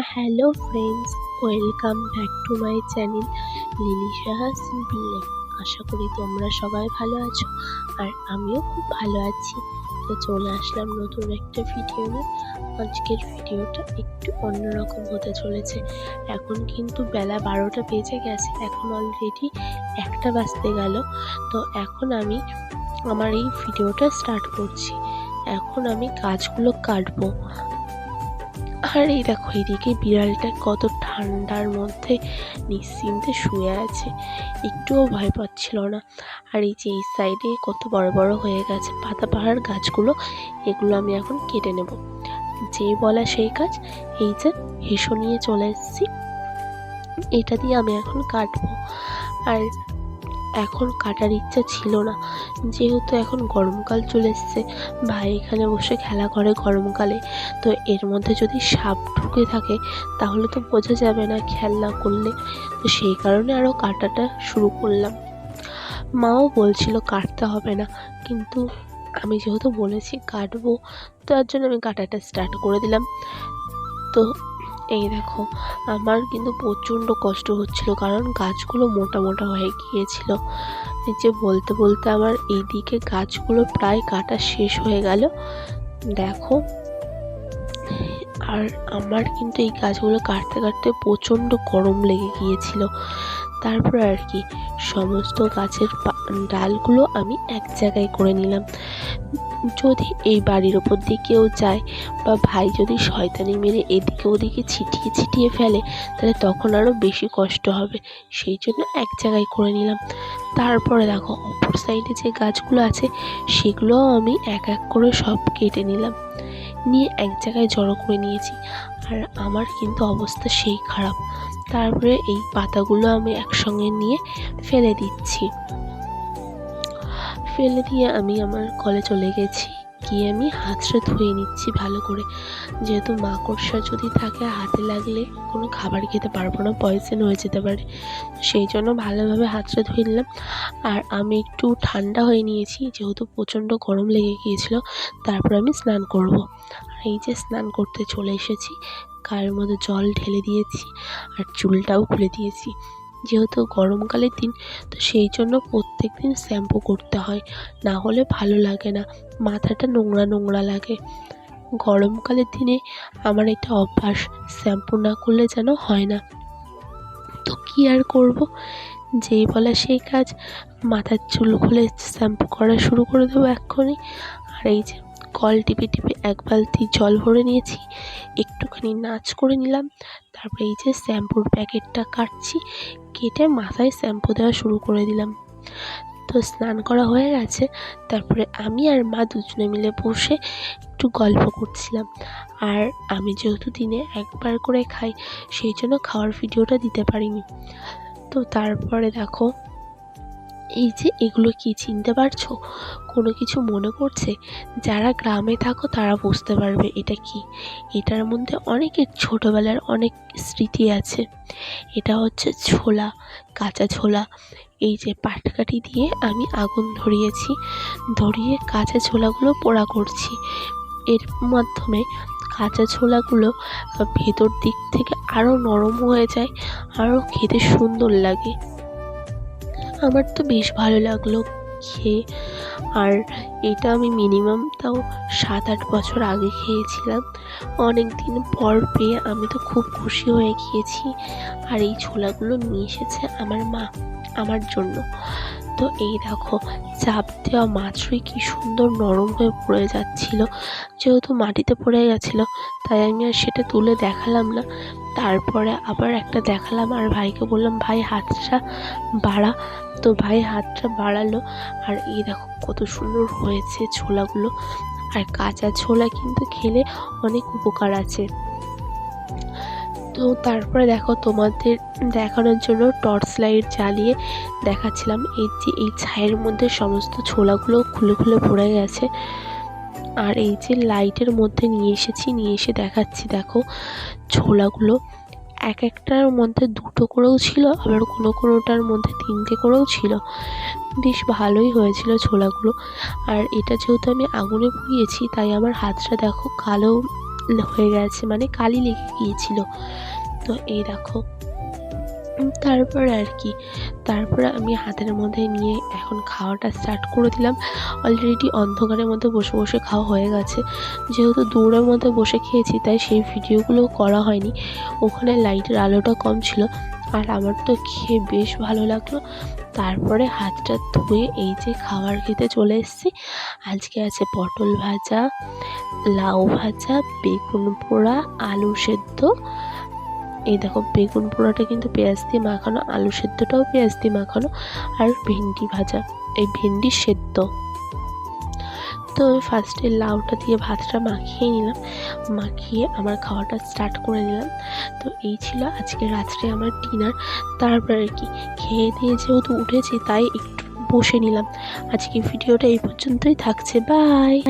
Hello friends, welcome back to my channel Lili Saha simple life. আশা করি তোমরা সবাই ভালো আছো আর আমিও খুব ভালো আছি। তো চলে আসলাম নতুন একটা ভিডিও নিয়ে। আজকের ভিডিওটা একটু অন্যরকম হতে চলেছে। এখন কিন্তু বেলা 12টা বেজে গেছে, এখন অলরেডি 1টা বাজতে গেল। তো এখন আমি আমার এই ভিডিওটা স্টার্ট করছি। এখন আমি গাছগুলো কাটবো। আর এই দেখো, এদিকে বিড়ালটা কত ঠান্ডার মধ্যে নিশ্চিন্তে শুয়ে আছে, একটুও ভয় পাচ্ছিল না। আর এই যে এই সাইডে কত বড় বড় হয়ে গেছে পাতাবাহার গাছগুলো, এগুলো আমি এখন কেটে নেব। যেই বলা সেই কাজ। এই যে হেসো নিয়ে চলে এসেছি, এটা দিয়ে আমি এখন কাটবো। আর এখন কাটার ইচ্ছা ছিল না, যেহেতু এখন গরমকাল চলে এসছে। ভাই এখানে বসে খেলা করে গরমকালে, তো এর মধ্যে যদি সাপ ঢুকে থাকে তাহলে তো বোঝা যাবে না খেয়াল না করলে। তো সেই কারণে আরও কাটাটা শুরু করলাম। মাও বলছিল কাটতে হবে না, কিন্তু আমি যেহেতু বলেছি কাটবো, তার জন্য আমি কাটাটা স্টার্ট করে দিলাম। তো এই দেখো, আমার কিন্তু প্রচণ্ড কষ্ট হচ্ছিল, কারণ গাছগুলো মোটা মোটা হয়ে গিয়েছিল। এই যে বলতে বলতে আমার এইদিকে গাছগুলো প্রায় কাটা শেষ হয়ে গেল দেখো। আর আমার কিন্তু এই গাছগুলো কাটতে কাটতে প্রচণ্ড গরম লেগে গিয়েছিল। তারপর আর কি সমস্ত গাছের ডালগুলো আমি এক জায়গায় করে নিলাম। যদি এই বাড়ির ওপর দিয়ে কেউ যায় বা ভাই যদি শয়তানি মেরে এদিকে ওদিকে ছিটিয়ে ছিটিয়ে ফেলে, তাহলে তখন আরও বেশি কষ্ট হবে। সেই জন্য এক জায়গায় করে নিলাম। তারপরে দেখো অপর সাইডে যে গাছগুলো আছে সেগুলোও আমি এক এক করে সব কেটে নিলাম, নিয়ে এক জায়গায় জড়ো করে নিয়েছি। আর আমার কিন্তু অবস্থা সেই খারাপ। তারপরে এই পাতাগুলো আমি একসঙ্গে নিয়ে ফেলে দিচ্ছি। ফেলে দিয়ে আমি আমার কলে চলে গেছি, গিয়ে আমি হাতটা ধুয়ে নিচ্ছি ভালো করে। যেহেতু মাকড়সা যদি থাকে হাতে লাগলে কোনো খাবার খেতে পারবো না, পয়জন হয়ে যেতে পারে। সেই জন্য ভালোভাবে হাতটা ধুয়ে নিলাম। আর আমি একটু ঠান্ডা হয়ে নিয়েছি, যেহেতু প্রচণ্ড গরম লেগে গিয়েছিল। তারপর আমি স্নান করব। আর এই যে স্নান করতে চলে এসেছি, গায়ের মধ্যে জল ঢেলে দিয়েছি আর চুলটাও খুলে দিয়েছি। যেহেতু গরমকালের দিন, তো সেই জন্য প্রত্যেক দিন শ্যাম্পু করতে হয়, না হলে ভালো লাগে না, মাথাটা নোংরা নোংরা লাগে। গরমকালের দিনে আমার এটা অভ্যাস, শ্যাম্পু না করলে যেন হয় না। তো কী আর করব, যেই বলা সেই কাজ, মাথার চুল খুলে শ্যাম্পু করা শুরু করে দেবো এক্ষুনি। আর এই যে কল টিপে টিপে এক বালতি জল ভরে নিয়েছি, একটুখানি নাচ করে নিলাম। তারপরে এই যে শ্যাম্পুর প্যাকেটটা কাটছি, কেটে মাথায় শ্যাম্পু দেওয়া শুরু করে দিলাম। তো স্নান করা হয়ে গেছে। তারপরে আমি আর মা দুজনে মিলে বসে একটু গল্প করছিলাম। আর আমি যেহেতু দিনে একবার করে খাই, সেই জন্য খাওয়ার ভিডিওটা দিতে পারিনি। তো তারপরে দেখো, এই যে এগুলো কি চিনতে পারছো? কোনো কিছু মনে পড়ছে? যারা গ্রামে থাকো তারা বুঝতে পারবে এটা কি। এটার মধ্যে অনেকের ছোটোবেলার অনেক স্মৃতি আছে। এটা হচ্ছে ছোলা, কাঁচা ছোলা। এই যে পাটকাঠি দিয়ে আমি আগুন ধরিয়েছি, ধরিয়ে কাঁচা ছোলাগুলো পোড়া করছি। এর মাধ্যমে কাঁচা ছোলাগুলো ভেতর দিক থেকে আরও নরম হয়ে যায়, আরও খেতে সুন্দর লাগে। আমার তো বেশ ভালো লাগলো খেয়ে। আর এটা আমি মিনিমাম তাও 7-8 বছর আগে খেয়েছিলাম। অনেক দিন পর পেয়ে আমি তো খুব খুশি হয়ে গিয়েছি। আর এই ছোলাগুলো নিয়ে এসেছে আমার মা আমার জন্য। তো এই দেখো, চাপ দেওয়া মাত্রই কি সুন্দর নরম হয়ে পড়ে যাচ্ছিল। যেহেতু মাটিতে পড়ে গেছিলো, তাই আমি আর সেটা তুলে দেখালাম না। তারপরে আবার একটা দেখালাম আর ভাইকে বললাম, ভাই হাতটা বাড়া। তো ভাই হাতটা বাড়ালো। আর এই দেখো কত সুন্দর হয়েছে ছোলাগুলো। আর কাঁচা ছোলা কিন্তু খেলে অনেক উপকার আছে। তো তারপরে দেখো, তোমাদের দেখানোর জন্য টর্চ লাইট জ্বালিয়ে দেখাচ্ছিলাম। এই যে এই ছায়ের মধ্যে সমস্ত ছোলাগুলো খুলে খুলে পড়ে গেছে। আর এই যে লাইটের মধ্যে নিয়ে এসে দেখাচ্ছি। দেখো ছোলাগুলো এক একটার মধ্যে 2টো করেও ছিল, আবার কোনোটার মধ্যে 3টে করেও ছিল। বেশ ভালোই হয়েছিল ছোলাগুলো। আর এটা যেহেতু আমি আগুনে পুড়িয়েছি, তাই আমার হাতটা দেখো কালো হয়ে গেছে, মানে কালি লেগে গিয়েছিল। তো এই দেখো, তারপর আর কি, তারপরে আমি হাতের মধ্যে নিয়ে এখন খাওয়াটা স্টার্ট করে দিলাম। অলরেডি অন্ধকারের মধ্যে বসে বসে খাওয়া হয়ে গেছে, যেহেতু দূরের মধ্যে বসে খেয়েছি তাই সেই ভিডিওগুলো করা হয়নি, ওখানে লাইটের আলোটা কম ছিল। আর আমার তো খেয়ে বেশ ভালো লাগলো। তারপরে হাতটা ধুয়ে এই যে খাবার খেতে চলে এসেছি। আজকে আছে পটল ভাজা, লাউ ভাজা, বেগুন পোড়া, আলু সেদ্ধ। এই দেখো, বেগুন পোড়াটা কিন্তু পেঁয়াজ দিয়ে মাখানো, আলু সেদ্ধটাও পেঁয়াজ দিয়ে মাখানো, আর ভেন্ডি ভাজা, এই ভেন্ডি সেদ্ধ। তো আমি ফার্স্টে লাউটা দিয়ে ভাতটা মাখিয়ে নিলাম, মাখিয়ে আমার খাওয়াটা স্টার্ট করে দিলাম। তো এই ছিল আজকে রাত্রে আমার ডিনার। তারপরে আর কি, খেয়ে দিয়ে যেহেতু উঠেছি তাই একটু বসে নিলাম। আজকে ভিডিওটা এই পর্যন্তই থাকছে, বাই।